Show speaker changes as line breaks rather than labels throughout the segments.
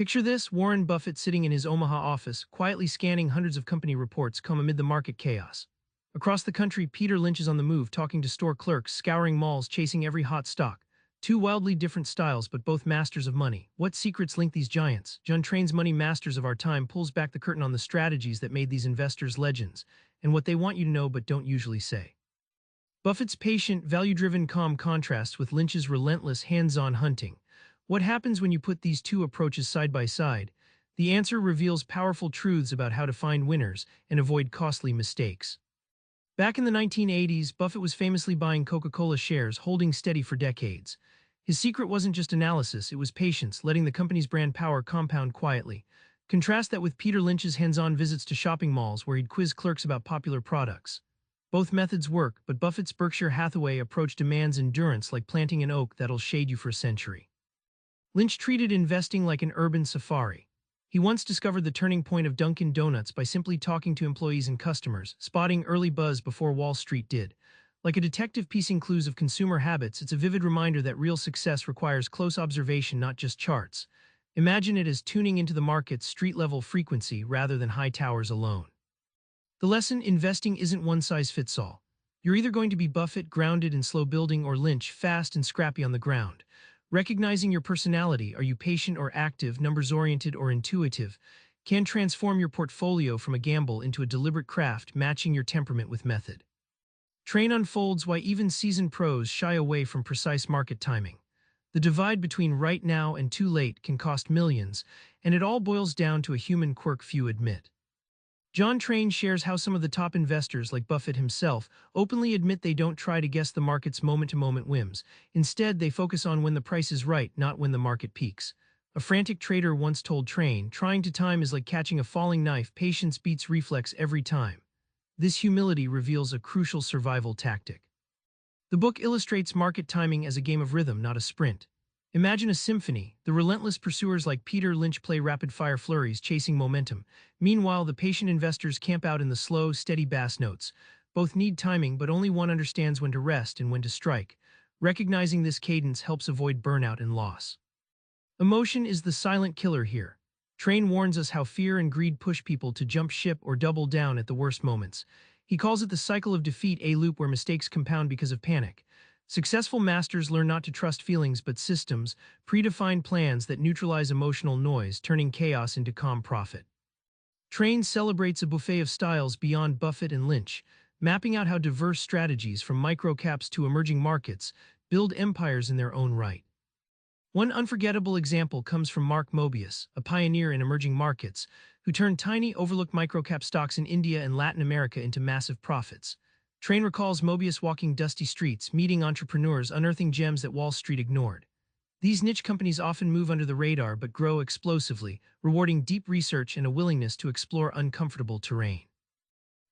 Picture this: Warren Buffett sitting in his Omaha office, quietly scanning hundreds of company reports come amid the market chaos. Across the country, Peter Lynch is on the move, talking to store clerks, scouring malls, chasing every hot stock. Two wildly different styles, but both masters of money. What secrets link these giants? John Train's Money Masters of Our Time pulls back the curtain on the strategies that made these investors legends, and what they want you to know but don't usually say. Buffett's patient, value-driven calm contrasts with Lynch's relentless, hands-on hunting. What happens when you put these two approaches side by side? The answer reveals powerful truths about how to find winners and avoid costly mistakes. Back in the 1980s, Buffett was famously buying Coca-Cola shares, holding steady for decades. His secret wasn't just analysis, it was patience, letting the company's brand power compound quietly. Contrast that with Peter Lynch's hands-on visits to shopping malls where he'd quiz clerks about popular products. Both methods work, but Buffett's Berkshire Hathaway approach demands endurance, like planting an oak that'll shade you for a century. Lynch treated investing like an urban safari. He once discovered the turning point of Dunkin' Donuts by simply talking to employees and customers, spotting early buzz before Wall Street did. Like a detective piecing clues of consumer habits, it's a vivid reminder that real success requires close observation, not just charts. Imagine it as tuning into the market's street-level frequency rather than high towers alone. The lesson: investing isn't one-size-fits-all. You're either going to be Buffett, grounded and slow building, or Lynch, fast and scrappy on the ground. Recognizing your personality, are you patient or active, numbers-oriented or intuitive, can transform your portfolio from a gamble into a deliberate craft, matching your temperament with method. Train unfolds why even seasoned pros shy away from precise market timing. The divide between right now and too late can cost millions, and it all boils down to a human quirk few admit. John Train shares how some of the top investors, like Buffett himself, openly admit they don't try to guess the market's moment-to-moment whims. Instead, they focus on when the price is right, not when the market peaks. A frantic trader once told Train, "Trying to time is like catching a falling knife, patience beats reflex every time." This humility reveals a crucial survival tactic. The book illustrates market timing as a game of rhythm, not a sprint. Imagine a symphony. The relentless pursuers like Peter Lynch play rapid-fire flurries, chasing momentum. Meanwhile, the patient investors camp out in the slow, steady bass notes. Both need timing, but only one understands when to rest and when to strike. Recognizing this cadence helps avoid burnout and loss. Emotion is the silent killer here. Train warns us how fear and greed push people to jump ship or double down at the worst moments. He calls it the cycle of defeat, a loop where mistakes compound because of panic. Successful masters learn not to trust feelings but systems, predefined plans that neutralize emotional noise, turning chaos into calm profit. Train celebrates a buffet of styles beyond Buffett and Lynch, mapping out how diverse strategies, from microcaps to emerging markets, build empires in their own right. One unforgettable example comes from Mark Mobius, a pioneer in emerging markets, who turned tiny, overlooked microcap stocks in India and Latin America into massive profits. Train recalls Mobius walking dusty streets, meeting entrepreneurs, unearthing gems that Wall Street ignored. These niche companies often move under the radar but grow explosively, rewarding deep research and a willingness to explore uncomfortable terrain.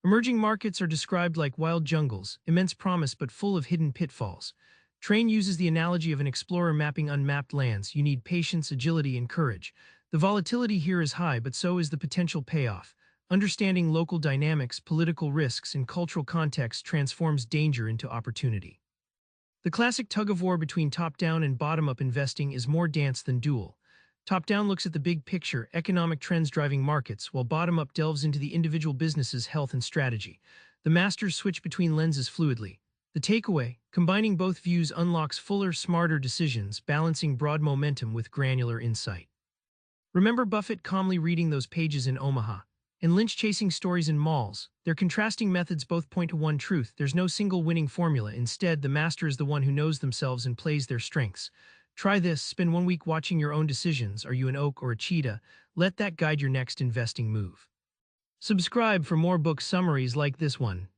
Emerging markets are described like wild jungles, immense promise but full of hidden pitfalls. Train uses the analogy of an explorer mapping unmapped lands. You need patience, agility, and courage. The volatility here is high, but so is the potential payoff. Understanding local dynamics, political risks, and cultural context transforms danger into opportunity. The classic tug-of-war between top-down and bottom-up investing is more dance than duel. Top-down looks at the big picture, economic trends driving markets, while bottom-up delves into the individual business's health and strategy. The masters switch between lenses fluidly. The takeaway: combining both views unlocks fuller, smarter decisions, balancing broad momentum with granular insight. Remember Buffett calmly reading those pages in Omaha, and Lynch chasing stories in malls. Their contrasting methods both point to one truth: there's no single winning formula. Instead, the master is the one who knows themselves and plays their strengths. Try this: spend 1 week watching your own decisions. Are you an oak or a cheetah? Let that guide your next investing move. Subscribe for more book summaries like this one.